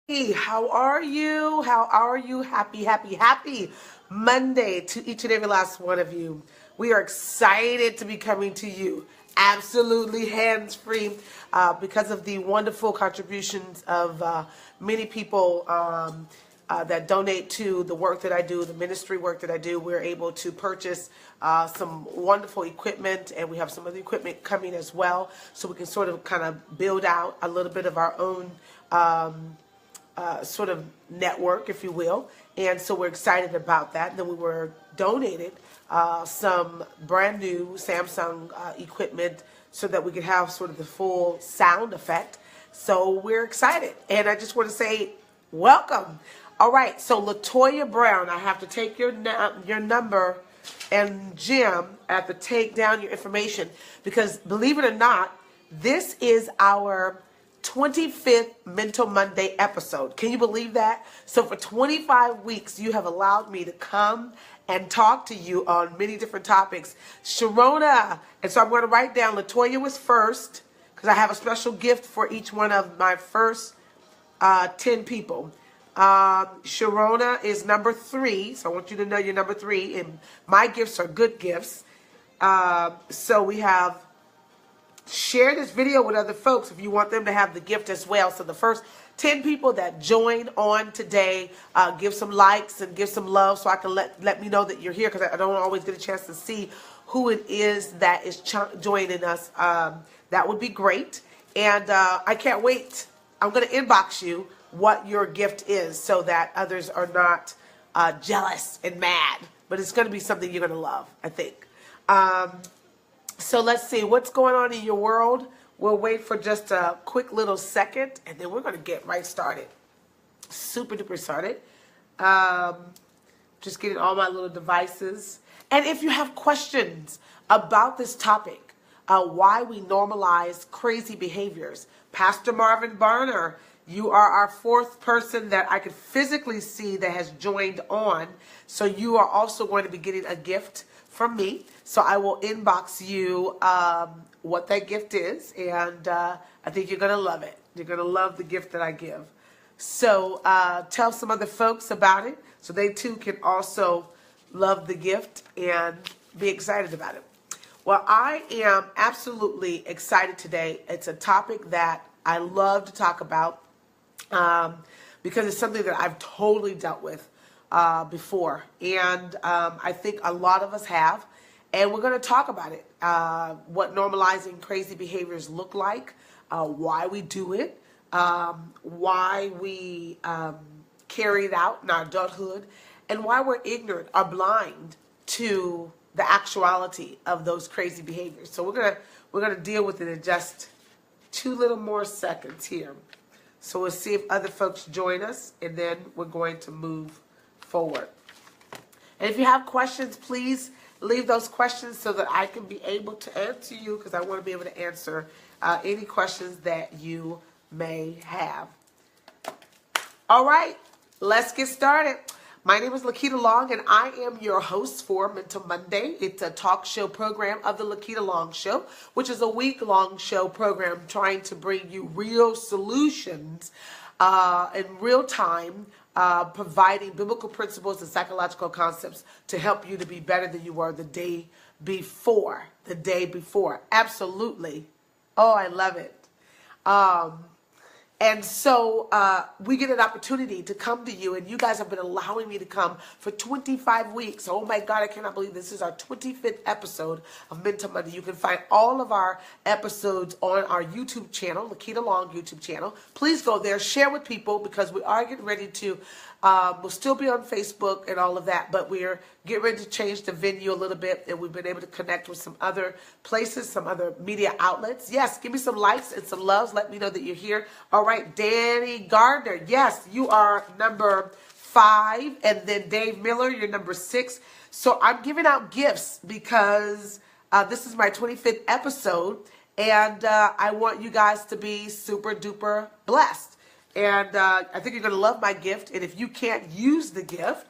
Hey, how are you? How are you? Happy Monday to each and every last one of you. We are excited to be coming to you absolutely hands-free because of the wonderful contributions of many people that donate to the work that I do, the ministry work that I do. We're able to purchase some wonderful equipment, and we have some other equipment coming as well, so we can sort of kind of build out a little bit of our own sort of network, if you will. And so we're excited about that. And then we were donated some brand new Samsung equipment so that we could have sort of the full sound effect. So we're excited. And I just want to say welcome. All right, so Latoya Brown, I have to take your number, and Jim, I have to take down your information because, believe it or not, this is our 25th Mental Monday episode. Can you believe that? So for 25 weeks, you have allowed me to come and talk to you on many different topics. Sharona, and so I'm going to write down Latoya was first because I have a special gift for each one of my first 10 people. Sharona is number 3, so I want you to know you're number 3, and my gifts are good gifts. So we have share this video with other folks if you want them to have the gift as well. So the first 10 people that join on today, give some likes and give some love so I can let me know that you're here, because I don't always get a chance to see who it is that is joining us. That would be great. And I can't wait. I'm going to inbox you what your gift is so that others are not jealous and mad. But it's going to be something you're going to love, I think. So let's see what's going on in your world. We'll wait for just a quick little second, and then we're going to get right started. Super duper started. Just getting all my little devices. And if you have questions about this topic, why we normalize crazy behaviors, Pastor Marvin Barner, you are our 4th person that I could physically see that has joined on. So you are also going to be getting a gift from me. So I will inbox you what that gift is, and I think you're going to love it. You're going to love the gift that I give. So tell some other folks about it so they too can also love the gift and be excited about it. Well, I am absolutely excited today. It's a topic that I love to talk about because it's something that I've totally dealt with before, and I think a lot of us have, and we're going to talk about it, what normalizing crazy behaviors look like, why we do it, why we carry it out in our adulthood, and why we're ignorant or blind to the actuality of those crazy behaviors. So we're gonna deal with it in just 2 little more seconds here. So we'll see if other folks join us, and then we're going to move forward. And if you have questions, please leave those questions so that I can be able to answer you, because I want to be able to answer any questions that you may have. All right, let's get started. My name is Lakita Long, and I am your host for Mental Monday. It's a talk show program of the Lakita Long Show, which is a week-long show program trying to bring you real solutions in real time, providing biblical principles and psychological concepts to help you to be better than you were the day before. The day before. Absolutely. Oh, I love it. And so we get an opportunity to come to you, and you guys have been allowing me to come for 25 weeks. Oh my God, I cannot believe this is our 25th episode of Mental Monday. You can find all of our episodes on our YouTube channel, Lakita Long YouTube channel. Please go there, share with people, because we are getting ready to, we'll still be on Facebook and all of that, but we're getting ready to change the venue a little bit, and we've been able to connect with some other places, some other media outlets. Yes, give me some likes and some loves. Let me know that you're here. All right, Danny Gardner. Yes, you are number 5, and then Dave Miller, you're number 6. So I'm giving out gifts because this is my 25th episode, and I want you guys to be super duper blessed. And I think you're going to love my gift. And if you can't use the gift,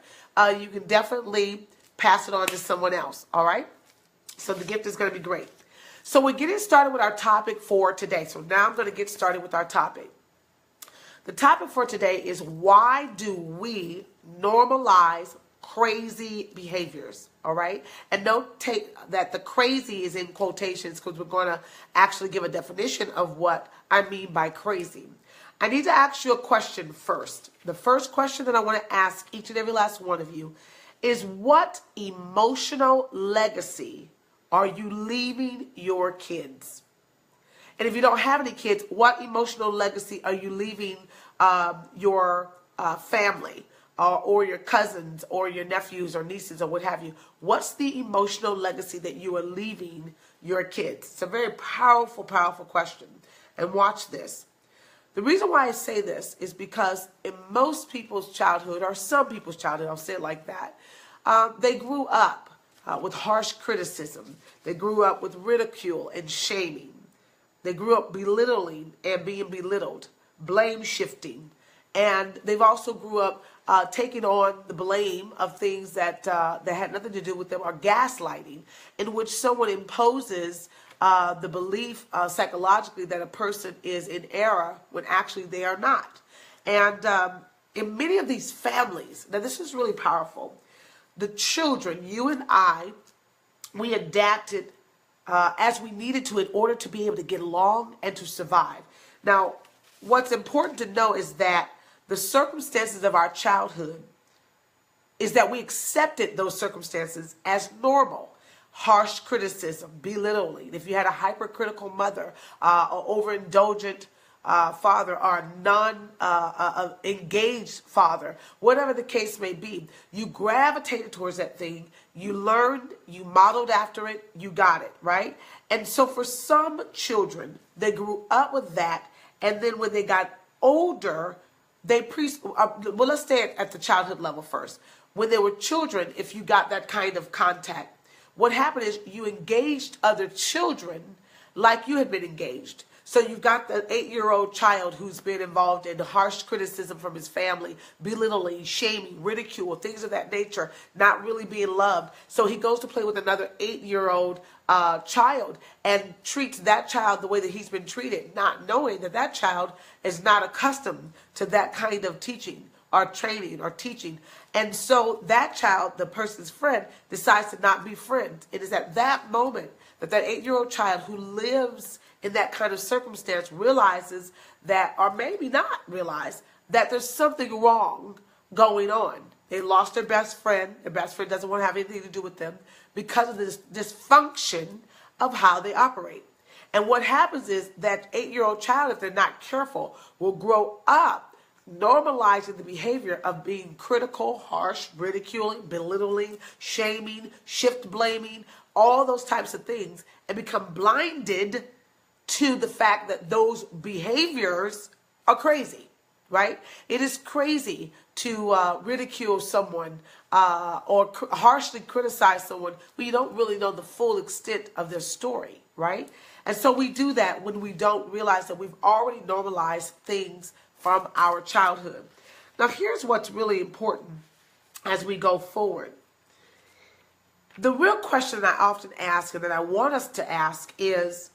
you can definitely pass it on to someone else. All right? So the gift is going to be great. So we're getting started with our topic for today. So now I'm going to get started with our topic. The topic for today is, why do we normalize crazy behaviors? All right. And don't take that the crazy is in quotations, because we're going to actually give a definition of what I mean by crazy. I need to ask you a question first. The first question that I want to ask each and every last one of you is, what emotional legacy are you leaving your kids? And if you don't have any kids, what emotional legacy are you leaving your family or your cousins or your nephews or nieces or what have you? What's the emotional legacy that you are leaving your kids? It's a very powerful, powerful question. And watch this. The reason why I say this is because in most people's childhood, or some people's childhood, I'll say it like that, they grew up with harsh criticism. They grew up with ridicule and shaming. They grew up belittling and being belittled, blame shifting. And they've also grew up taking on the blame of things that had nothing to do with them, or gaslighting, in which someone imposes the belief psychologically that a person is in error when actually they are not. And in many of these families, now this is really powerful, the children, you and I, we adapted as we needed to in order to be able to get along and to survive. Now, what's important to know is that the circumstances of our childhood is that we accepted those circumstances as normal. Harsh criticism, belittling. If you had a hypercritical mother, or overindulgent father, or a non-engaged father, whatever the case may be, you gravitated towards that thing. You learned, you modeled after it, you got it, right? And so for some children, they grew up with that, and then when they got older, well, let's stay at the childhood level first. When they were children, if you got that kind of contact, what happened is you engaged other children like you had been engaged. So you've got the 8-year-old child who's been involved in harsh criticism from his family, belittling, shaming, ridicule, things of that nature, not really being loved. So he goes to play with another 8-year-old child and treats that child the way that he's been treated, not knowing that that child is not accustomed to that kind of teaching or training or teaching. And so that child, the person's friend, decides to not be friends. It is at that moment that that 8-year-old child who lives in that kind of circumstance realizes that, or maybe not realize, that there's something wrong going on. They lost their best friend. Their best friend doesn't want to have anything to do with them because of this dysfunction of how they operate. And what happens is that 8-year-old child, if they're not careful, will grow up normalizing the behavior of being critical, harsh, ridiculing, belittling, shaming, shift blaming, all those types of things, and become blinded to the fact that those behaviors are crazy, right? It is crazy to ridicule someone or harshly criticize someone when you don't really know the full extent of their story, right? And so we do that when we don't realize that we've already normalized things from our childhood. Now, here's what's really important as we go forward. The real question I often ask, and that I want us to ask, is,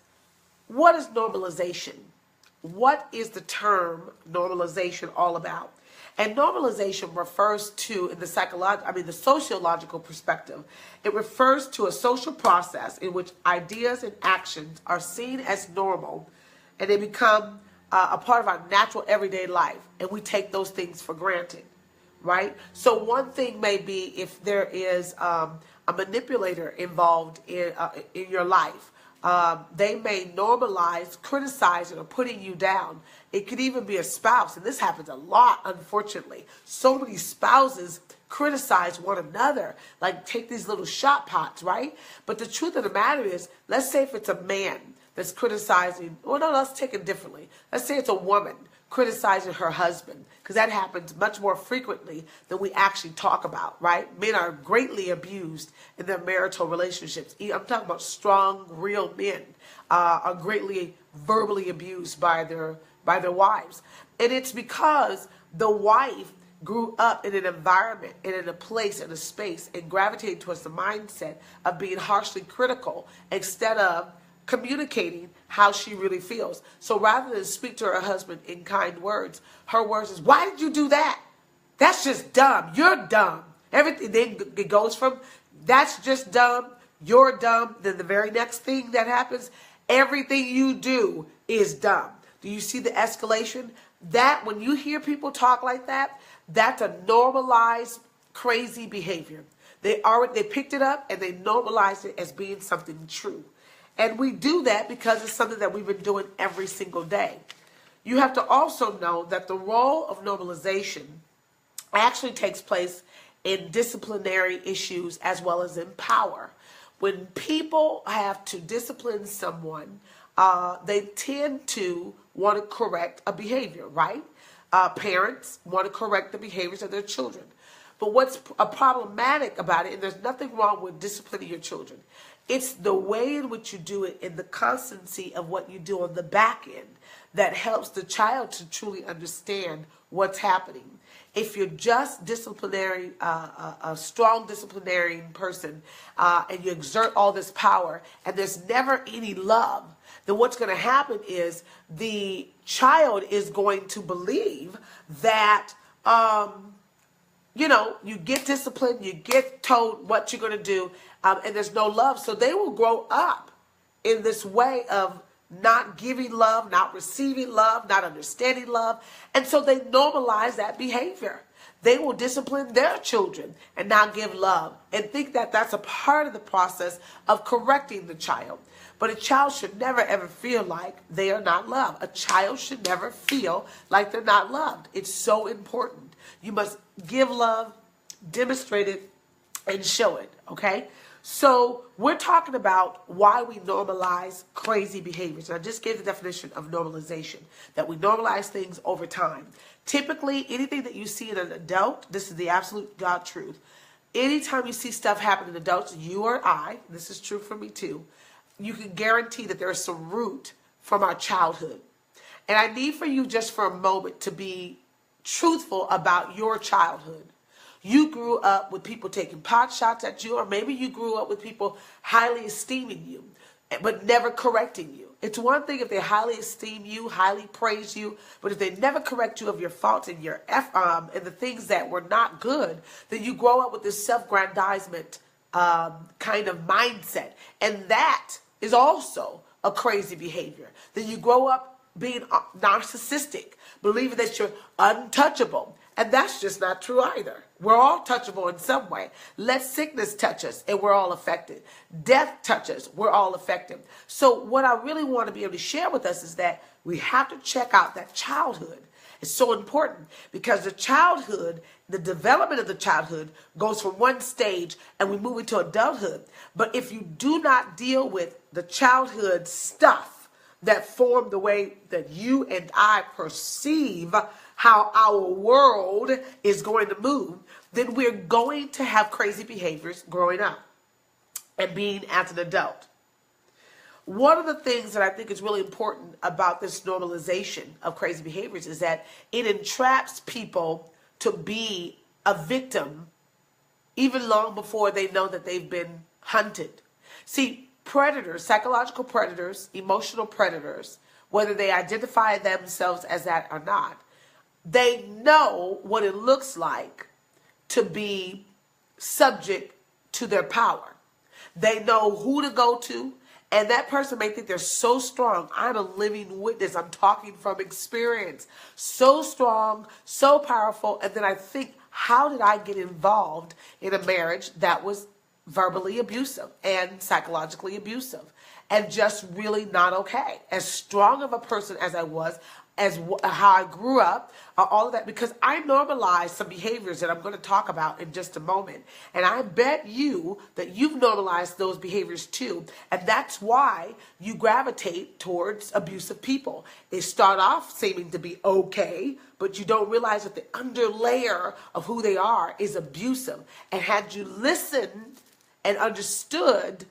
what is normalization? What is the term normalization all about? And normalization refers to, in the sociological perspective, it refers to a social process in which ideas and actions are seen as normal, and they become a part of our natural everyday life, and we take those things for granted, right? So one thing may be if there is a manipulator involved in your life. They may normalize criticizing or putting you down. It could even be a spouse, and this happens a lot, unfortunately. So many spouses criticize one another, like take these little shot pots, right? But the truth of the matter is, let's say if it's a man that's criticizing, well, no, let's take it differently. Let's say it's a woman criticizing her husband, because that happens much more frequently than we actually talk about, right? Men are greatly abused in their marital relationships. I'm talking about strong, real men are greatly verbally abused by their wives. And it's because the wife grew up in an environment and in a place, in a space, and gravitated towards the mindset of being harshly critical instead of communicating how she really feels. So rather than speak to her husband in kind words, her words is, why did you do that? That's just dumb. You're dumb. Everything then it goes from, that's just dumb, you're dumb. Then the very next thing that happens, everything you do is dumb. Do you see the escalation? That when you hear people talk like that, that's a normalized crazy behavior. They picked it up and they normalized it as being something true. And we do that because it's something that we've been doing every single day. You have to also know that the role of normalization actually takes place in disciplinary issues as well as in power. When people have to discipline someone, they tend to want to correct a behavior, right? Parents want to correct the behaviors of their children. But what's problematic about it, and there's nothing wrong with disciplining your children, it's the way in which you do it and the constancy of what you do on the back end that helps the child to truly understand what's happening. If you're just disciplinary, a strong disciplinarian person, and you exert all this power and there's never any love, then what's going to happen is the child is going to believe that, you get disciplined, you get told what you're going to do, and there's no love. So they will grow up in this way of not giving love, not receiving love, not understanding love. And so they normalize that behavior. They will discipline their children and not give love and think that that's a part of the process of correcting the child. But a child should never ever feel like they are not loved. A child should never feel like they're not loved. It's so important. You must give love, demonstrate it, and show it, okay? So we're talking about why we normalize crazy behaviors. And I just gave the definition of normalization, that we normalize things over time. Typically, anything that you see in an adult, this is the absolute God truth. Anytime you see stuff happen in adults, you or I, this is true for me too, you can guarantee that there is some root from our childhood. And I need for you just for a moment to be truthful about your childhood. You grew up with people taking pot shots at you, or maybe you grew up with people highly esteeming you, but never correcting you. It's one thing if they highly esteem you, highly praise you, but if they never correct you of your faults and your and the things that were not good, then you grow up with this self-grandizement kind of mindset. And that is also a crazy behavior. Then you grow up being narcissistic, believing that you're untouchable. And that's just not true either. We're all touchable in some way. Let sickness touch us and we're all affected. Death touches, we're all affected. So what I really want to be able to share with us is that we have to check out that childhood. It's so important because the childhood, the development of the childhood goes from one stage and we move into adulthood. But if you do not deal with the childhood stuff that form the way that you and I perceive how our world is going to move, then we're going to have crazy behaviors growing up and being as an adult. One of the things that I think is really important about this normalization of crazy behaviors is that it entraps people to be a victim even long before they know that they've been hunted. See, predators, psychological predators, emotional predators, whether they identify themselves as that or not, they know what it looks like to be subject to their power. They know who to go to, and that person may think they're so strong. I'm a living witness. I'm talking from experience. So strong, so powerful, and then I think, how did I get involved in a marriage that was verbally abusive and psychologically abusive and just really not okay? As strong of a person as I was, as how I grew up, all of that, because I normalized some behaviors that I'm going to talk about in just a moment. And I bet you that you've normalized those behaviors too. And that's why you gravitate towards abusive people. They start off seeming to be okay, but you don't realize that the underlayer of who they are is abusive. And had you listened and understood,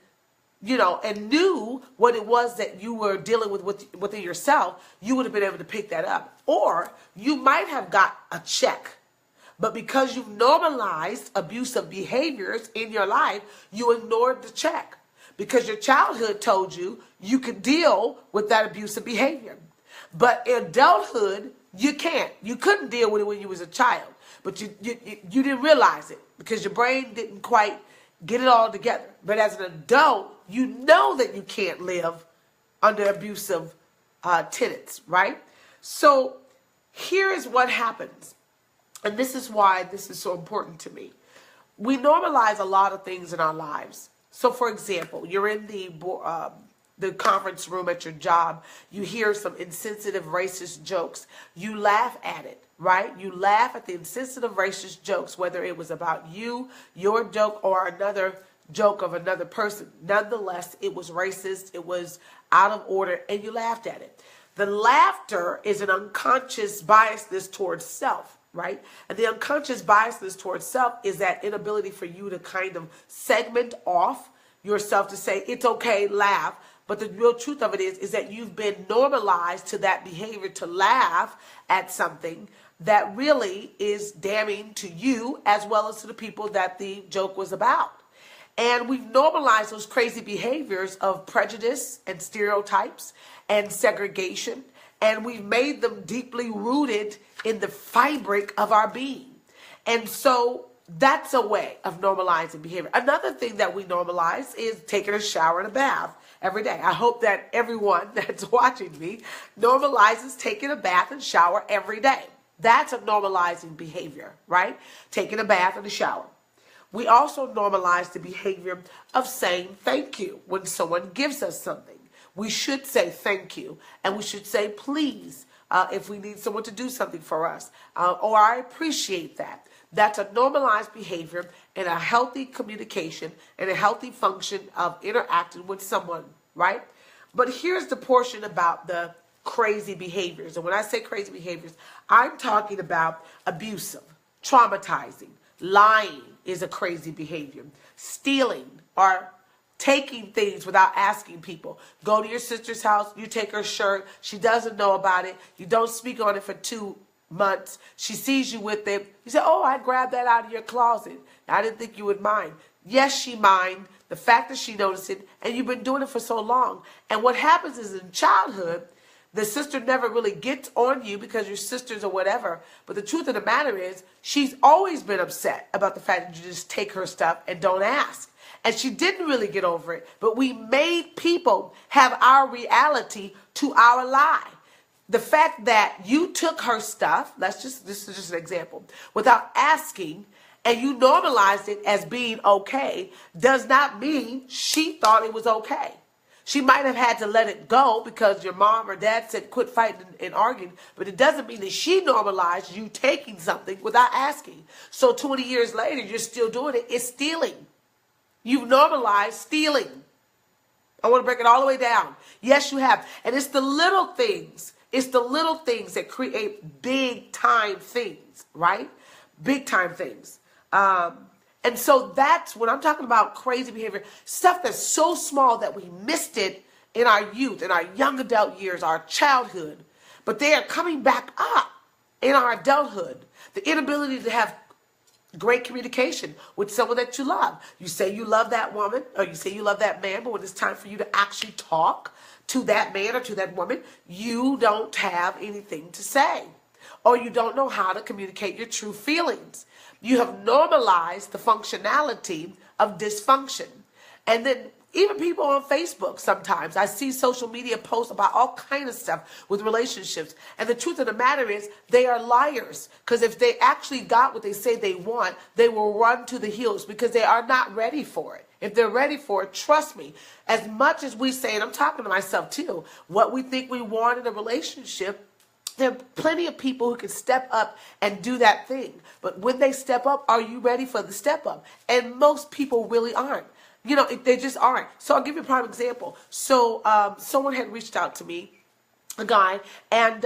and knew what it was that you were dealing with within yourself, you would have been able to pick that up. Or you might have got a check. But because you've normalized abusive behaviors in your life, you ignored the check. because your childhood told you you could deal with that abusive behavior. But in adulthood, you can't. You couldn't deal with it when you was a child, but you didn't realize it because your brain didn't quite get it all together. But as an adult, you know that you can't live under abusive tenets, right? So here is what happens, and this is why this is so important to me. We normalize a lot of things in our lives. So, for example, you're in the conference room at your job. You hear some insensitive racist jokes. You laugh at it, right? You laugh at the insensitive racist jokes, whether it was about you, your joke, or another joke of another person. Nonetheless, it was racist. It was out of order, and you laughed at it. The laughter is an unconscious biasness towards self, right? And the unconscious biasness towards self is that inability for you to kind of segment off yourself to say, it's okay, laugh. But the real truth of it is that you've been normalized to that behavior to laugh at something that really is damning to you as well as to the people that the joke was about. And we've normalized those crazy behaviors of prejudice and stereotypes and segregation, and we've made them deeply rooted in the fabric of our being. And so that's a way of normalizing behavior. Another thing that we normalize is taking a shower and a bath every day. I hope that everyone that's watching me normalizes taking a bath and shower every day. That's a normalizing behavior, right? Taking a bath and a shower. We also normalize the behavior of saying thank you when someone gives us something. We should say thank you, and we should say please if we need someone to do something for us, or I appreciate that. That's a normalized behavior and a healthy communication and a healthy function of interacting with someone, right? But here's the portion about the crazy behaviors. And when I say crazy behaviors, I'm talking about abusive, traumatizing, lying is a crazy behavior, stealing or taking things without asking people. Go to your sister's house, you take her shirt, she doesn't know about it, you don't speak on it for 2 months, she sees you with it, you say, oh, I grabbed that out of your closet, I didn't think you would mind. Yes, she mind, the fact that she noticed it, and you've been doing it for so long. And what happens is in childhood, the sister never really gets on you because you're sisters or whatever. But the truth of the matter is, she's always been upset about the fact that you just take her stuff and don't ask. And she didn't really get over it. But we made people have our reality to our lie. The fact that you took her stuff, this is just an example, without asking, and you normalized it as being okay, does not mean she thought it was okay. She might have had to let it go because your mom or dad said quit fighting and arguing, but it doesn't mean that she normalized you taking something without asking. So 20 years later, you're still doing it. It's stealing. You've normalized stealing. I want to break it all the way down. Yes, you have. And it's the little things. It's the little things that create big time things, right? Big time things. And so that's when I'm talking about crazy behavior, stuff that's so small that we missed it in our youth, in our young adult years, our childhood, but they are coming back up in our adulthood. The inability to have great communication with someone that you love. You say you love that woman or you say you love that man, but when it's time for you to actually talk to that man or to that woman, you don't have anything to say, or you don't know how to communicate your true feelings. You have normalized the functionality of dysfunction. And then even people on Facebook sometimes, I see social media posts about all kinds of stuff with relationships. And the truth of the matter is they are liars. Because if they actually got what they say they want, they will run to the hills because they are not ready for it. If they're ready for it, trust me, as much as we say, and I'm talking to myself too, what we think we want in a relationship, there are plenty of people who can step up and do that thing. But when they step up, are you ready for the step up? And most people really aren't. You know, they just aren't. So I'll give you a prime example. So someone had reached out to me, a guy, and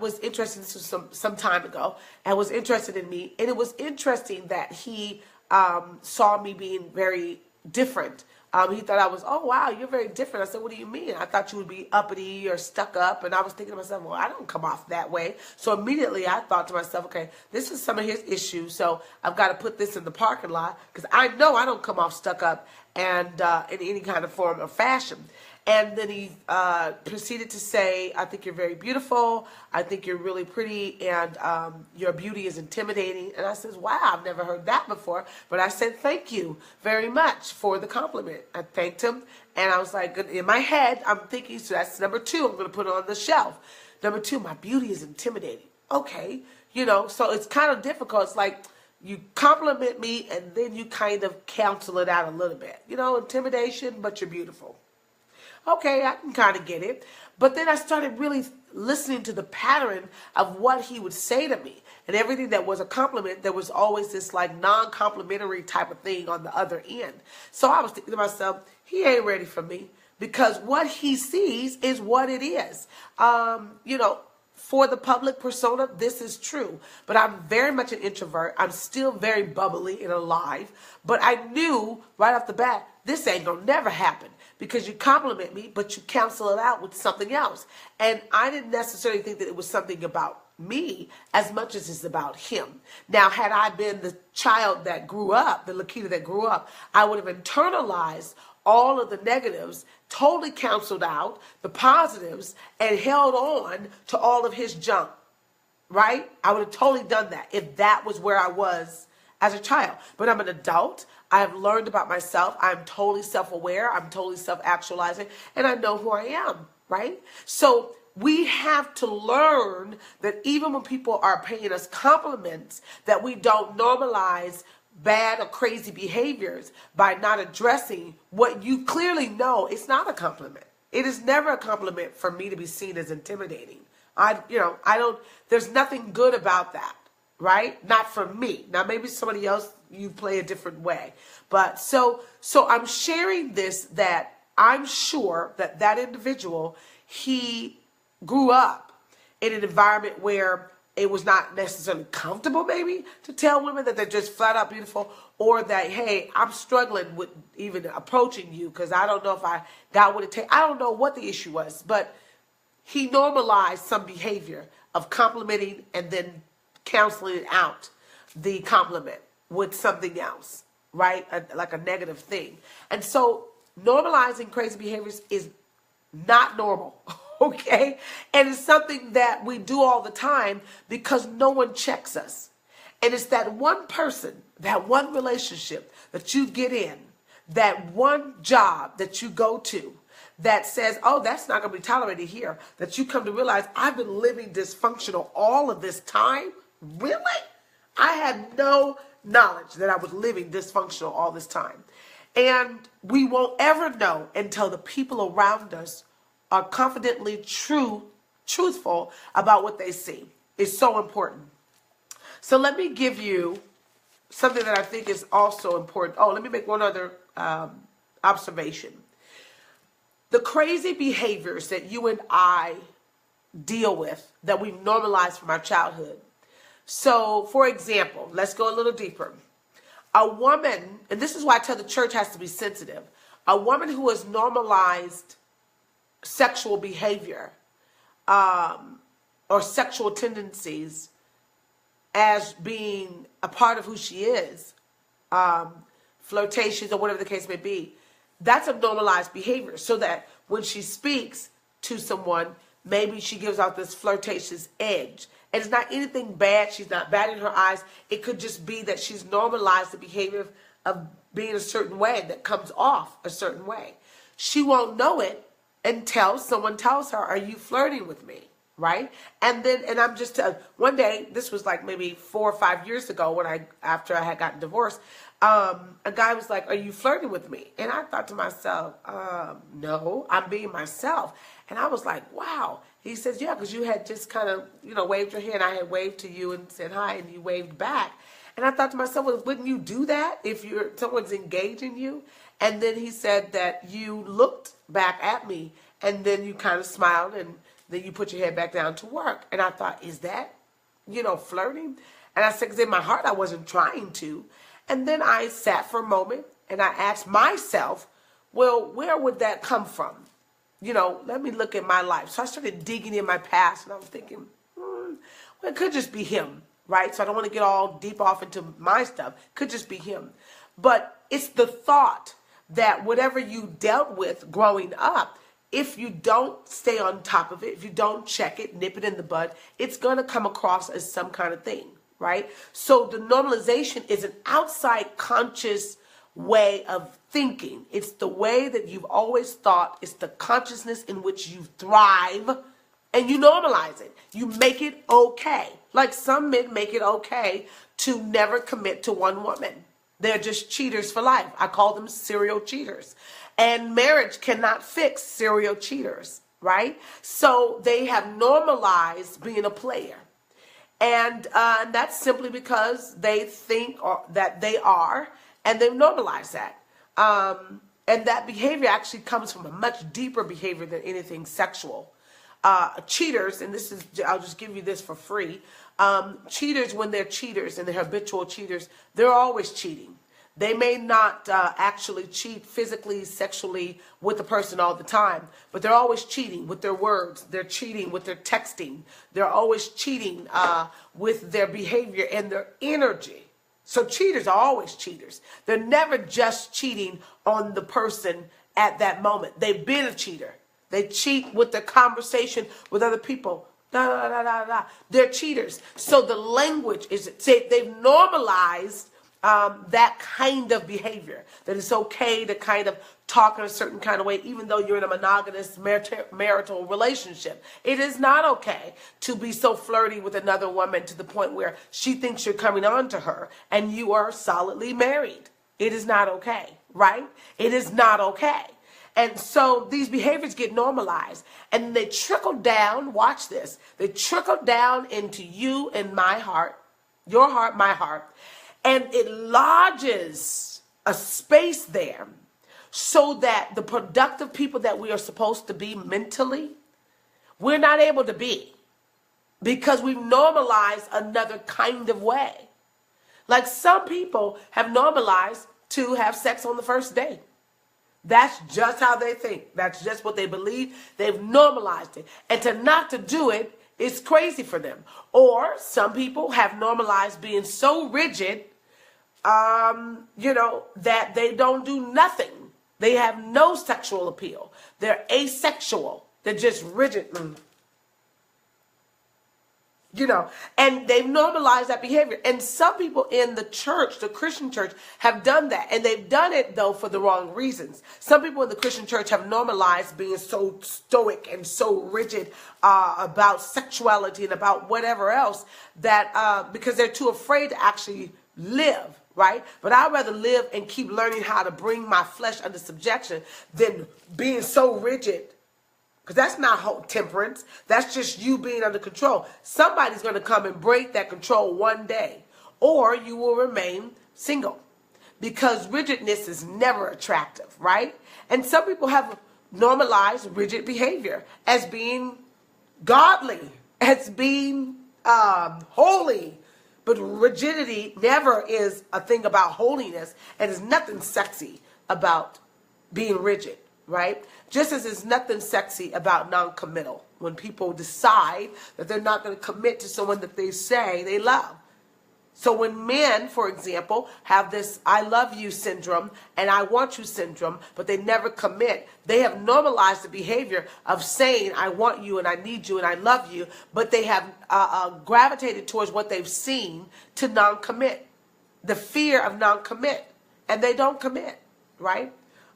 was interested, this was some time ago, and was interested in me. And it was interesting that he saw me being very different He thought I was, oh, wow, you're very different. I said, what do you mean? I thought you would be uppity or stuck up. And I was thinking to myself, well, I don't come off that way. So immediately I thought to myself, okay, this is some of his issues. So I've got to put this in the parking lot because I know I don't come off stuck up and in any kind of form or fashion. And then he proceeded to say, I think you're very beautiful. I think you're really pretty, and your beauty is intimidating. And I says, wow, I've never heard that before. But I said, thank you very much for the compliment. I thanked him, and I was like, in my head, I'm thinking, so that's number 2. I'm going to put it on the shelf. Number 2, my beauty is intimidating. Okay, so it's kind of difficult. It's like you compliment me, and then you kind of cancel it out a little bit. Intimidation, but you're beautiful. Okay, I can kind of get it. But then I started really listening to the pattern of what he would say to me. And everything that was a compliment, there was always this like non-complimentary type of thing on the other end. So I was thinking to myself, he ain't ready for me. Because what he sees is what it is. For the public persona, this is true. But I'm very much an introvert. I'm still very bubbly and alive. But I knew right off the bat, this ain't gonna never happen. Because you compliment me, but you cancel it out with something else. And I didn't necessarily think that it was something about me as much as it's about him. Now, had I been the child that grew up, the Lakita that grew up, I would have internalized all of the negatives, totally canceled out the positives, and held on to all of his junk, right? I would have totally done that if that was where I was as a child. But I'm an adult. I have learned about myself. I'm totally self-aware. I'm totally self-actualizing. And I know who I am, right? So we have to learn that even when people are paying us compliments, that we don't normalize bad or crazy behaviors by not addressing what you clearly know it's not a compliment. It is never a compliment for me to be seen as intimidating. There's nothing good about that. Right? Not for me. Now, maybe somebody else, you play a different way. But so I'm sharing this that I'm sure that individual, he grew up in an environment where it was not necessarily comfortable maybe to tell women that they're just flat out beautiful, or that, hey, I'm struggling with even approaching you because I don't know if I got what it takes. I don't know what the issue was, but he normalized some behavior of complimenting and then canceling out the compliment with something else, right? Like a negative thing. And so normalizing crazy behaviors is not normal, okay? And it's something that we do all the time because no one checks us. And it's that one person, that one relationship that you get in, that one job that you go to, that says, oh, that's not going to be tolerated here, that you come to realize I've been living dysfunctional all of this time. Really? I had no knowledge that I was living dysfunctional all this time. And we won't ever know until the people around us are confidently truthful about what they see. It's so important. So let me give you something that I think is also important. Oh, let me make one other observation. The crazy behaviors that you and I deal with, that we've normalized from our childhood. So, for example, let's go a little deeper. A woman, and this is why I tell the church has to be sensitive, a woman who has normalized sexual behavior or sexual tendencies as being a part of who she is, flirtations or whatever the case may be, that's a normalized behavior. So that when she speaks to someone, maybe she gives out this flirtatious edge. And it's not anything bad. She's not batting her eyes. It could just be that she's normalized the behavior of being a certain way that comes off a certain way. She won't know it until someone tells her, are you flirting with me? Right? And I'm just, one day, this was like maybe 4 or 5 years ago after I had gotten divorced, a guy was like, are you flirting with me? And I thought to myself, no, I'm being myself. And I was like, wow. He says, yeah, because you had just kind of, waved your hand. I had waved to you and said hi, and you waved back. And I thought to myself, well, wouldn't you do that if someone's engaging you? And then he said that you looked back at me, and then you kind of smiled, and then you put your head back down to work. And I thought, is that, flirting? And I said, because in my heart, I wasn't trying to. And then I sat for a moment, and I asked myself, well, where would that come from? Let me look at my life. So I started digging in my past, and I was thinking, well, it could just be him, right? So I don't want to get all deep off into my stuff. It could just be him. But it's the thought that whatever you dealt with growing up, if you don't stay on top of it, if you don't check it, nip it in the bud, it's going to come across as some kind of thing, right? So the normalization is an outside conscious way of thinking. It's the way that you've always thought. It's the consciousness in which you thrive, and you normalize it. You make it okay. Like some men make it okay to never commit to one woman. They're just cheaters for life. I call them serial cheaters. And marriage cannot fix serial cheaters, right? So they have normalized being a player. And that's simply because they think that they are, and they've normalized that. And that behavior actually comes from a much deeper behavior than anything sexual. Cheaters, and I'll just give you this for free. Cheaters, when they're cheaters and they're habitual cheaters, they're always cheating. They may not actually cheat physically, sexually with the person all the time, but they're always cheating with their words. They're cheating with their texting. They're always cheating with their behavior and their energy. So cheaters are always cheaters. They're never just cheating on the person at that moment. They've been a cheater. They cheat with their conversation with other people. Da, da, da, da, da. They're cheaters. So the language is, they've normalized that kind of behavior, that it's okay to kind of talk in a certain kind of way, even though you're in a monogamous marital relationship. It is not okay to be so flirty with another woman to the point where she thinks you're coming on to her and you are solidly married. It is not okay, right? It is not okay. And so these behaviors get normalized and they trickle down. Watch this. They trickle down into you and my heart, your heart, my heart. And it lodges a space there so that the productive people that we are supposed to be mentally, we're not able to be because we've normalized another kind of way. Like some people have normalized to have sex on the first day. That's just how they think. That's just what they believe. They've normalized it. And to not to do it is crazy for them. Or some people have normalized being so rigid, that they don't do nothing. They have no sexual appeal. They're asexual. They're just rigid. And they've normalized that behavior. And some people in the church, the Christian church, have done that. And they've done it, though, for the wrong reasons. Some people in the Christian church have normalized being so stoic and so rigid about sexuality and about whatever else that because they're too afraid to actually live. Right? But I'd rather live and keep learning how to bring my flesh under subjection than being so rigid. Because that's not temperance. That's just you being under control. Somebody's going to come and break that control one day. Or you will remain single. Because rigidness is never attractive, right? And some people have normalized rigid behavior as being godly, as being holy. But rigidity never is a thing about holiness, and there's nothing sexy about being rigid, right? Just as there's nothing sexy about non-committal, when people decide that they're not going to commit to someone that they say they love. So when men, for example, have this I love you syndrome and I want you syndrome, but they never commit, they have normalized the behavior of saying I want you and I need you and I love you, but they have gravitated towards what they've seen to non-commit, the fear of non-commit, and they don't commit, right?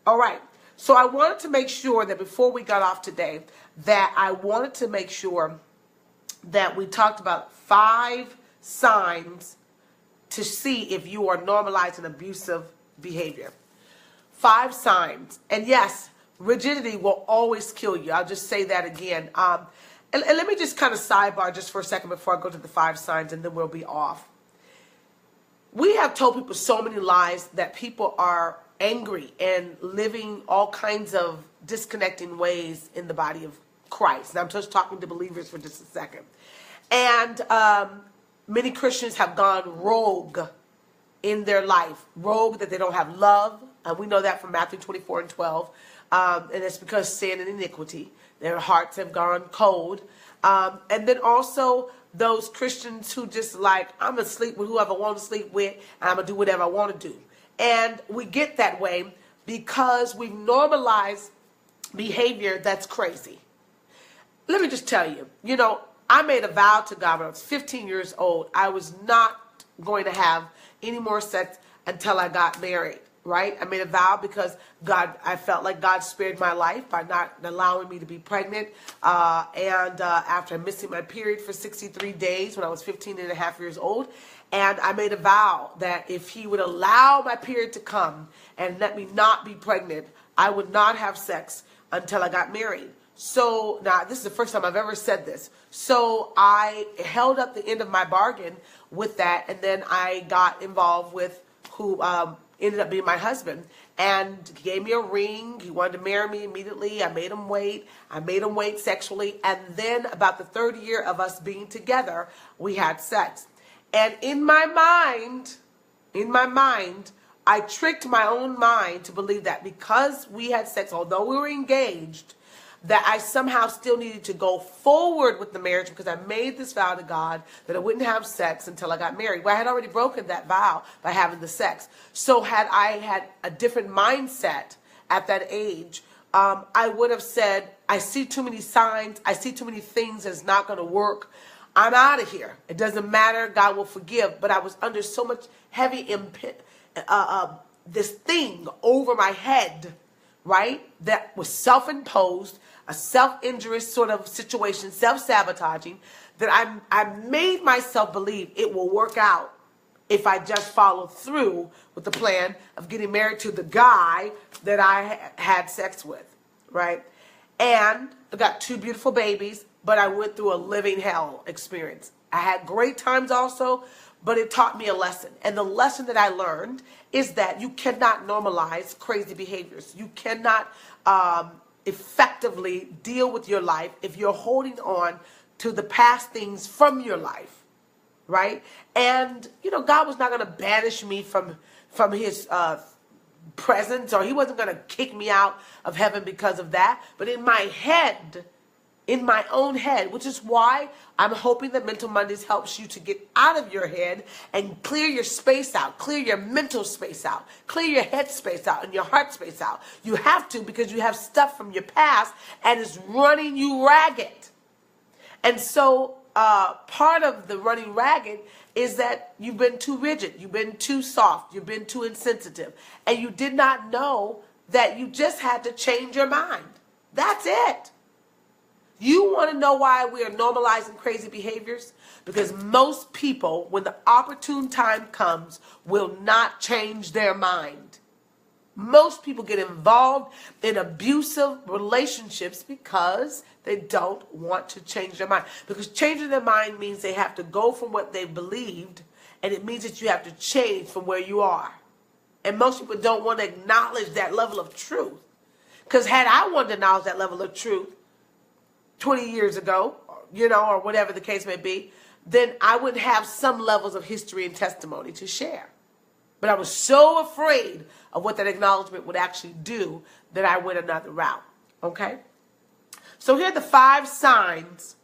All right. So I wanted to make sure that before we got off today, that I wanted to make sure that we talked about 5 signs to see if you are normalizing abusive behavior. 5 signs. And yes, rigidity will always kill you. I'll just say that again. And let me just kind of sidebar just for a second before I go to the 5 signs, and then we'll be off. We have told people so many lies that people are angry and living all kinds of disconnecting ways in the body of Christ. And I'm just talking to believers for just a second. And many Christians have gone rogue in their life. Rogue that they don't have love. We know that from Matthew 24:12. And it's because sin and iniquity. Their hearts have gone cold. And then also those Christians who just like, I'm going to sleep with whoever I want to sleep with, and I'm going to do whatever I want to do. And we get that way because we've normalized behavior that's crazy. Let me just tell you, I made a vow to God when I was 15 years old. I was not going to have any more sex until I got married, right? I made a vow because I felt like God spared my life by not allowing me to be pregnant. After missing my period for 63 days when I was 15 and a half years old. And I made a vow that if he would allow my period to come and let me not be pregnant, I would not have sex until I got married. So now this is the first time I've ever said this. So I held up the end of my bargain with that. And then I got involved with who ended up being my husband. And he gave me a ring. He wanted to marry me immediately. I made him wait. I made him wait sexually. And then about the third year of us being together, we had sex. And in my mind, I tricked my own mind to believe that because we had sex, although we were engaged, that I somehow still needed to go forward with the marriage because I made this vow to God that I wouldn't have sex until I got married. Well, I had already broken that vow by having the sex. So had I had a different mindset at that age, I would have said, I see too many signs. I see too many things that's not going to work. I'm out of here. It doesn't matter. God will forgive. But I was under so much heavy this thing over my head, right? That was self-imposed, a self-injurious sort of situation, self-sabotaging, that I made myself believe it will work out if I just follow through with the plan of getting married to the guy that I had sex with, right? And I got 2 beautiful babies, but I went through a living hell experience. I had great times also, but it taught me a lesson. And the lesson that I learned is that you cannot normalize crazy behaviors. You cannot effectively deal with your life if you're holding on to the past things from your life, right? And, God was not going to banish me from his presence, or he wasn't going to kick me out of heaven because of that. But in my head, in my own head, which is why I'm hoping that Mental Mondays helps you to get out of your head and clear your space out, clear your mental space out, clear your head space out and your heart space out. You have to, because you have stuff from your past and it's running you ragged. And so part of the running ragged is that you've been too rigid, you've been too soft, you've been too insensitive, and you did not know that you just had to change your mind. That's it. You want to know why we are normalizing crazy behaviors? Because most people, when the opportune time comes, will not change their mind. Most people get involved in abusive relationships because they don't want to change their mind. Because changing their mind means they have to go from what they believed, and it means that you have to change from where you are. And most people don't want to acknowledge that level of truth. Because had I wanted to acknowledge that level of truth 20 years ago, or whatever the case may be, then I would have some levels of history and testimony to share. But I was so afraid of what that acknowledgement would actually do that I went another route. Okay? So here are the 5 signs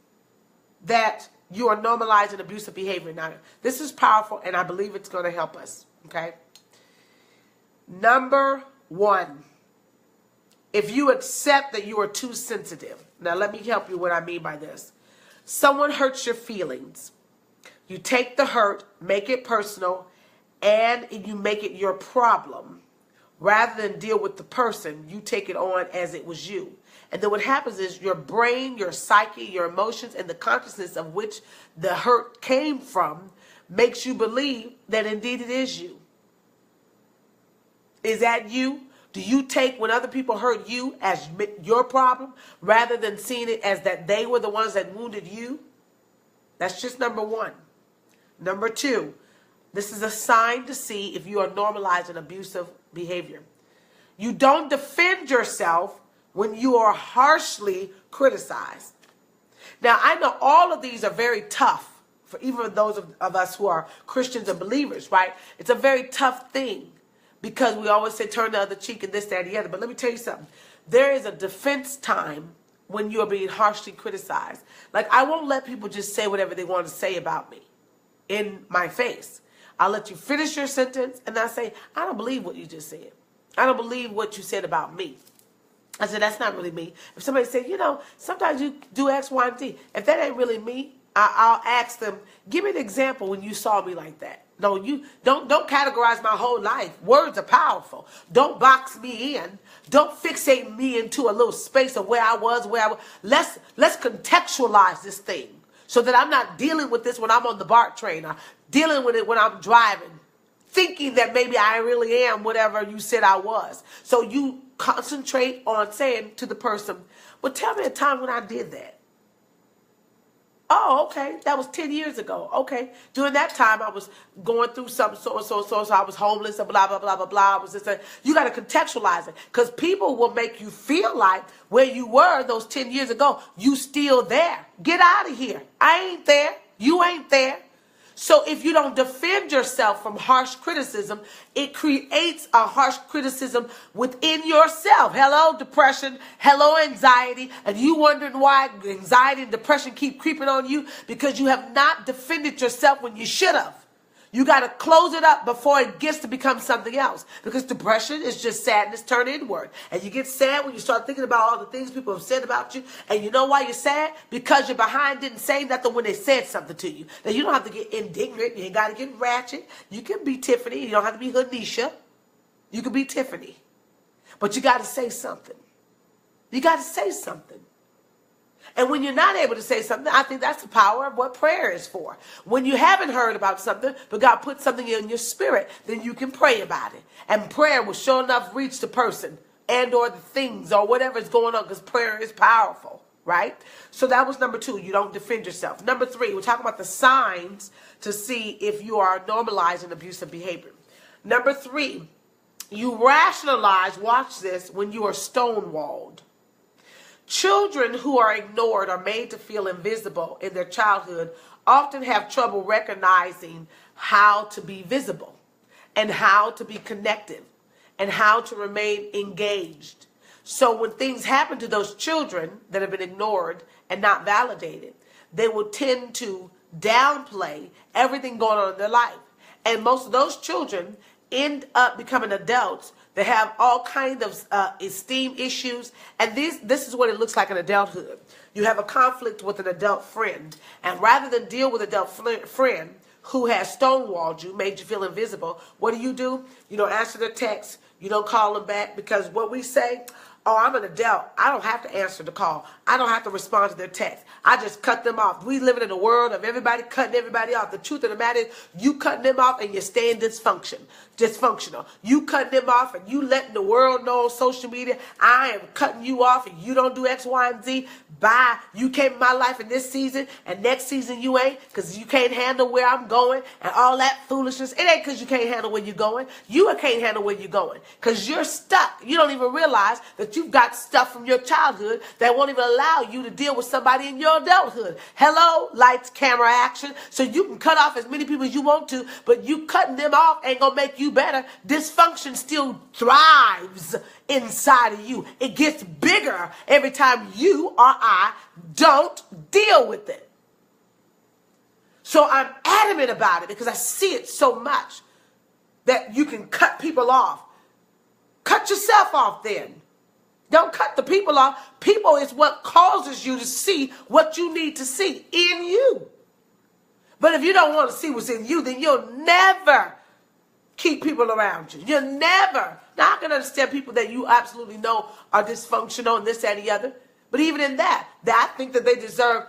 that you are normalizing abusive behavior. Now, this is powerful, and I believe it's going to help us. Okay? Number 1, if you accept that you are too sensitive. Now, let me help you what I mean by this. Someone hurts your feelings. You take the hurt, make it personal, and you make it your problem. Rather than deal with the person, you take it on as it was you. And then what happens is your brain, your psyche, your emotions, and the consciousness of which the hurt came from makes you believe that indeed it is you. Is that you? Do you take when other people hurt you as your problem rather than seeing it as that they were the ones that wounded you? That's just number 1. Number 2, this is a sign to see if you are normalizing abusive behavior. You don't defend yourself when you are harshly criticized. Now, I know all of these are very tough for even those of us who are Christians and believers, right? It's a very tough thing. because we always say turn the other cheek and this, that, and the other. But let me tell you something. There is a defense time when you are being harshly criticized. Like, I won't let people just say whatever they want to say about me in my face. I'll let you finish your sentence, and I say, I don't believe what you just said. I don't believe what you said about me. I said, that's not really me. If somebody said, you know, sometimes you do X, Y, and Z. If that ain't really me, I'll ask them, give me an example when you saw me like that. No, you don't categorize my whole life. Words are powerful. Don't box me in. Don't fixate me into a little space of where I was. Let's contextualize this thing so that I'm not dealing with this when I'm on the BART train or dealing with it when I'm driving, thinking that maybe I really am whatever you said I was. So you concentrate on saying to the person, well, tell me a time when I did that. Oh, okay. That was 10 years ago. Okay. During that time, I was going through something, so I was homeless, and blah, blah, blah, blah, blah. I was just you got to contextualize it, because people will make you feel like where you were those 10 years ago, you still there. Get out of here. I ain't there. You ain't there. So if you don't defend yourself from harsh criticism, it creates a harsh criticism within yourself. Hello, depression. Hello, anxiety. And you wondering why anxiety and depression keep creeping on you? Because you have not defended yourself when you should have. You got to close it up before it gets to become something else. Because depression is just sadness turned inward. And you get sad when you start thinking about all the things people have said about you. And you know why you're sad? Because your behind didn't say nothing when they said something to you. Now, you don't have to get indignant. You ain't got to get ratchet. You can be Tiffany. You don't have to be Hanisha. You can be Tiffany. But you got to say something. You got to say something. And when you're not able to say something, I think that's the power of what prayer is for. When you haven't heard about something, but God put something in your spirit, then you can pray about it. And prayer will sure enough reach the person and or the things or whatever is going on, because prayer is powerful, right? So that was number 2. You don't defend yourself. Number 3, we're talking about the signs to see if you are normalizing abusive behavior. Number 3, you rationalize, watch this, when you are stonewalled. Children who are ignored or made to feel invisible in their childhood often have trouble recognizing how to be visible and how to be connected and how to remain engaged. So when things happen to those children that have been ignored and not validated, they will tend to downplay everything going on in their life. And most of those children end up becoming adults. They have all kinds of esteem issues. And this is what it looks like in adulthood. You have a conflict with an adult friend. And rather than deal with an adult friend who has stonewalled you, made you feel invisible, what do? You don't answer their texts. You don't call them back, because what we say, oh, I'm an adult. I don't have to answer the call. I don't have to respond to their text. I just cut them off. We live in a world of everybody cutting everybody off. The truth of the matter is, you cutting them off and you're staying dysfunctional. You cutting them off and you letting the world know on social media, I am cutting you off and you don't do X, Y, and Z. Bye. You came in my life in this season and next season you ain't, because you can't handle where I'm going and all that foolishness. It ain't because you can't handle where you're going. You can't handle where you're going because you're stuck. You don't even realize that you've got stuff from your childhood that won't even allow you to deal with somebody in your adulthood. Hello, lights, camera, action. So you can cut off as many people as you want to, but you cutting them off ain't gonna make you better. Dysfunction still thrives inside of you. It gets bigger every time you or I don't deal with it. So I'm adamant about it because I see it so much that you can cut people off. Cut yourself off then. Don't cut the people off. People is what causes you to see what you need to see in you. But if you don't want to see what's in you, then you'll never keep people around you. You'll never. Now, I can understand people that you absolutely know are dysfunctional and this, that, and the other. But even in that I think that they deserve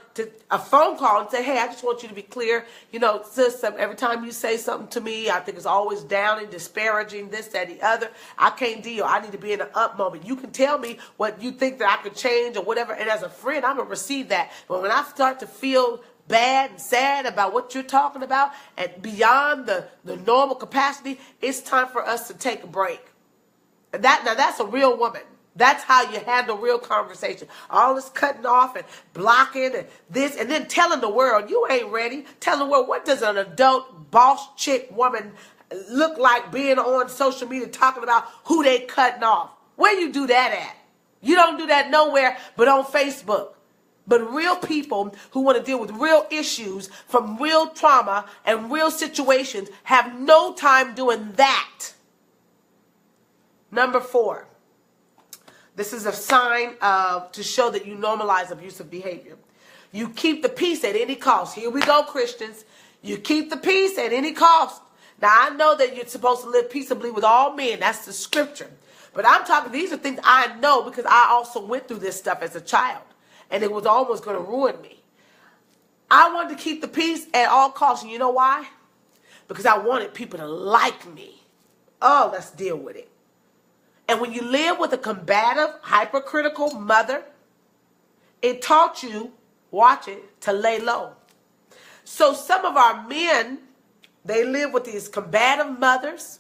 a phone call and say, hey, I just want you to be clear. You know, sis, every time you say something to me, I think it's always downing, disparaging, this, that, the other. I can't deal. I need to be in an up moment. You can tell me what you think that I could change or whatever. And as a friend, I'm going to receive that. But when I start to feel bad and sad about what you're talking about and beyond the normal capacity, it's time for us to take a break. And now that's a real woman. That's how you handle real conversation. All this cutting off and blocking and this, and then telling the world you ain't ready. Telling the world, what does an adult boss chick woman look like being on social media talking about who they cutting off. Where you do that at? You don't do that nowhere but on Facebook. But real people who want to deal with real issues from real trauma and real situations have no time doing that. Number 4. This is a sign to show that you normalize abusive behavior. You keep the peace at any cost. Here we go, Christians. You keep the peace at any cost. Now, I know that you're supposed to live peaceably with all men. That's the scripture. But I'm talking, these are things I know because I also went through this stuff as a child. And it was almost going to ruin me. I wanted to keep the peace at all costs. And you know why? Because I wanted people to like me. Oh, let's deal with it. And when you live with a combative, hypercritical mother, it taught you, watch it, to lay low. So some of our men, they live with these combative mothers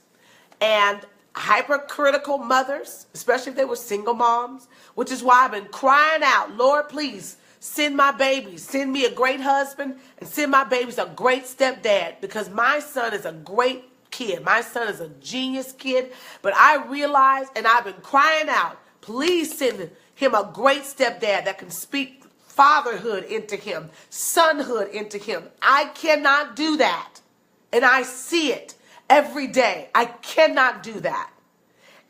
and hypercritical mothers, especially if they were single moms, which is why I've been crying out, Lord, please send my babies, send me a great husband, and send my babies a great stepdad, because my son is a great kid. My son is a genius kid, but I realize, and I've been crying out, please send him a great stepdad that can speak fatherhood into him, sonhood into him. I cannot do that, and I see it every day. I cannot do that.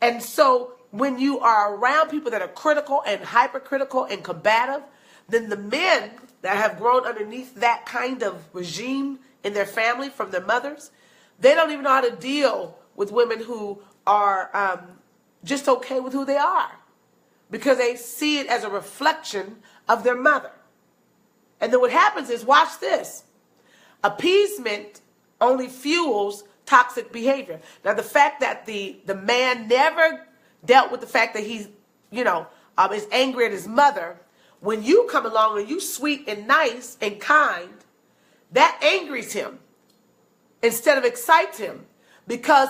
And so when you are around people that are critical and hypercritical and combative, then the men that have grown underneath that kind of regime in their family from their mothers, they don't even know how to deal with women who are just okay with who they are, because they see it as a reflection of their mother. And then what happens is, watch this, appeasement only fuels toxic behavior. Now, the fact that the man never dealt with the fact that he's, is angry at his mother, when you come along and you sweet and nice and kind, that angers him instead of excites him, because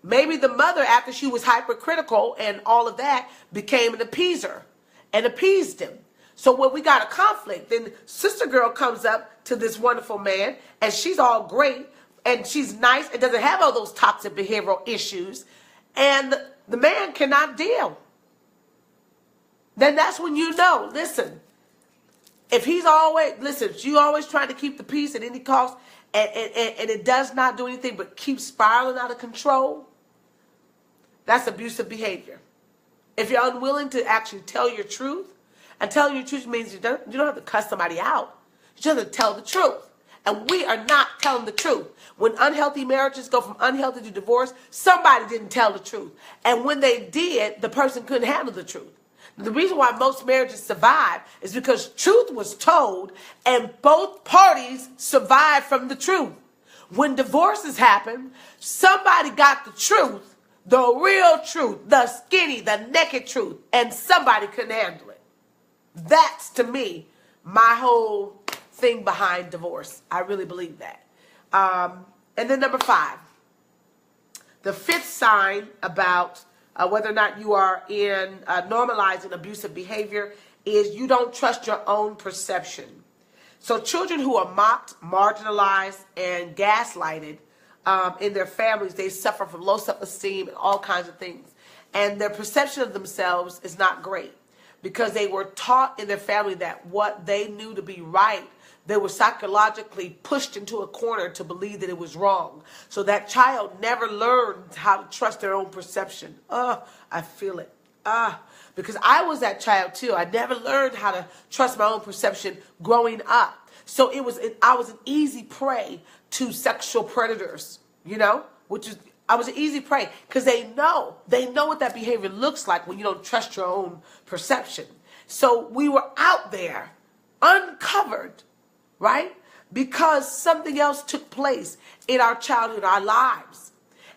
maybe the mother, after she was hypercritical and all of that, became an appeaser and appeased him. So when we got a conflict, then sister girl comes up to this wonderful man, and she's all great, and she's nice and doesn't have all those toxic behavioral issues, and the man cannot deal. Then that's when you know, listen, if he's always, listen, if you always trying to keep the peace at any cost, and it does not do anything but keep spiraling out of control, that's abusive behavior. If you're unwilling to actually tell your truth, and telling your truth means you don't have to cuss somebody out. You just have to tell the truth. And we are not telling the truth. When unhealthy marriages go from unhealthy to divorce, somebody didn't tell the truth. And when they did, the person couldn't handle the truth. The reason why most marriages survive is because truth was told and both parties survived from the truth. When divorces happen, somebody got the truth, the real truth, the skinny, the naked truth, and somebody couldn't handle it. That's, to me, my whole thing behind divorce. I really believe that. And then number 5, the 5th sign about whether or not you are in normalizing abusive behavior is you don't trust your own perception. So children who are mocked, marginalized, and gaslighted in their families, they suffer from low self-esteem and all kinds of things. And their perception of themselves is not great, because they were taught in their family that what they knew to be right, they were psychologically pushed into a corner to believe that it was wrong. So that child never learned how to trust their own perception. I feel it. Because I was that child too. I never learned how to trust my own perception growing up. So I was an easy prey to sexual predators, I was an easy prey, because they know what that behavior looks like when you don't trust your own perception. So we were out there uncovered, right? Because something else took place in our childhood, our lives.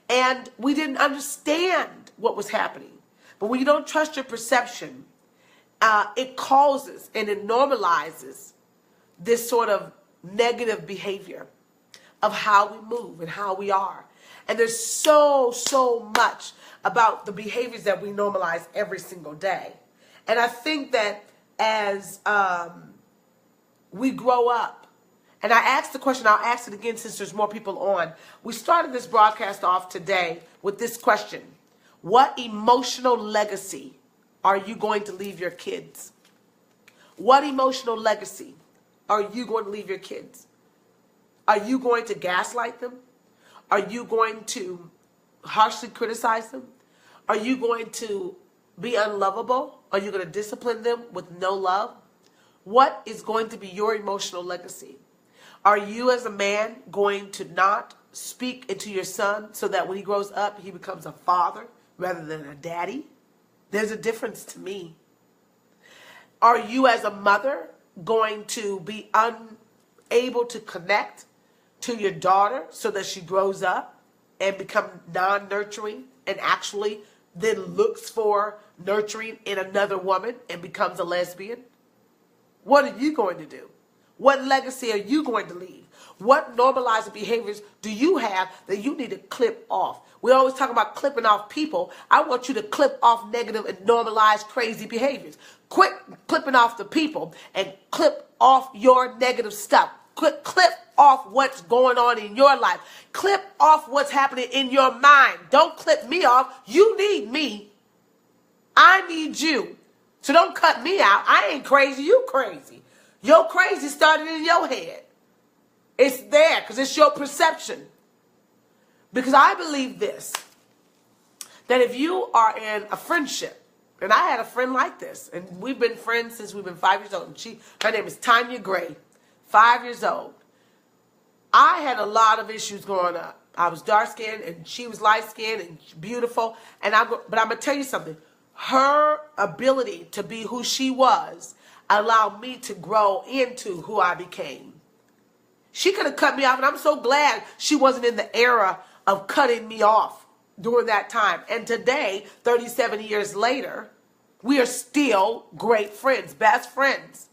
And we didn't understand what was happening. But when you don't trust your perception, it causes and it normalizes this sort of negative behavior of how we move and how we are. And there's so much about the behaviors that we normalize every single day. And I think that as we grow up And I asked the question, I'll ask it again since there's more people on. We started this broadcast off today with this question. What emotional legacy are you going to leave your kids? What emotional legacy are you going to leave your kids? Are you going to gaslight them? Are you going to harshly criticize them? Are you going to be unlovable? Are you going to discipline them with no love? What is going to be your emotional legacy? Are you as a man going to not speak into your son so that when he grows up, he becomes a father rather than a daddy? There's a difference to me. Are you as a mother going to be unable to connect to your daughter so that she grows up and become non-nurturing and actually then looks for nurturing in another woman and becomes a lesbian? What are you going to do? What legacy are you going to leave? What normalizing behaviors do you have that you need to clip off? We always talk about clipping off people. I want you to clip off negative and normalize crazy behaviors. Quit clipping off the people and clip off your negative stuff. Clip off what's going on in your life. Clip off what's happening in your mind. Don't clip me off. You need me. I need you. So don't cut me out. I ain't crazy. You crazy. Your crazy started in your head. It's there because it's your perception. Because I believe this, that if you are in a friendship, and I had a friend like this, and we've been friends since we've been 5 years old. And her name is Tanya Gray, 5 years old. I had a lot of issues growing up. I was dark-skinned, and she was light-skinned and beautiful. But I'm going to tell you something. Her ability to be who she was allowed me to grow into who I became. She could have cut me off, and I'm so glad she wasn't in the era of cutting me off during that time. And today, 37 years later, we are still great friends, best friends.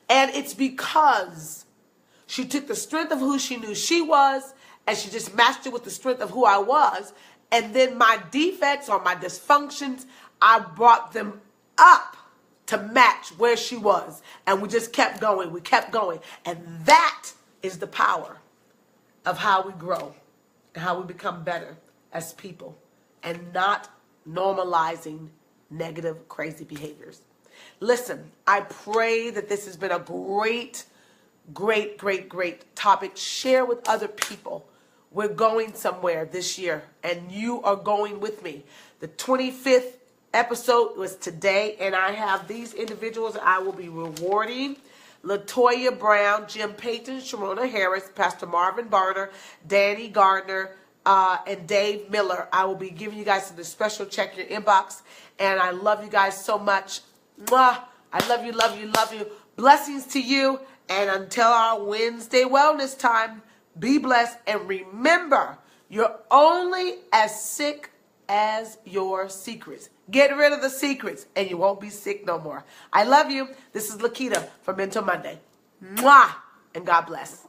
And it's because she took the strength of who she knew she was, and she just matched it with the strength of who I was. And then my defects or my dysfunctions, I brought them up to match where she was. And we just kept going. We kept going. And that is the power of how we grow and how we become better as people and not normalizing negative, crazy behaviors. Listen, I pray that this has been a great topic. Share with other people. We're going somewhere this year, and you are going with me. The 25th episode was today, and I have these individuals I will be rewarding. Latoya Brown, Jim Payton, Sharona Harris, Pastor Marvin Barner, Danny Gardner, and Dave Miller. I will be giving you guys some special. Check your inbox, and I love you guys so much. Mwah! I love you, love you, love you. Blessings to you, and until our Wednesday wellness time, be blessed, and remember, you're only as sick as your secrets. Get rid of the secrets, and you won't be sick no more. I love you. This is Lakita from Mental Monday. Mwah! And God bless.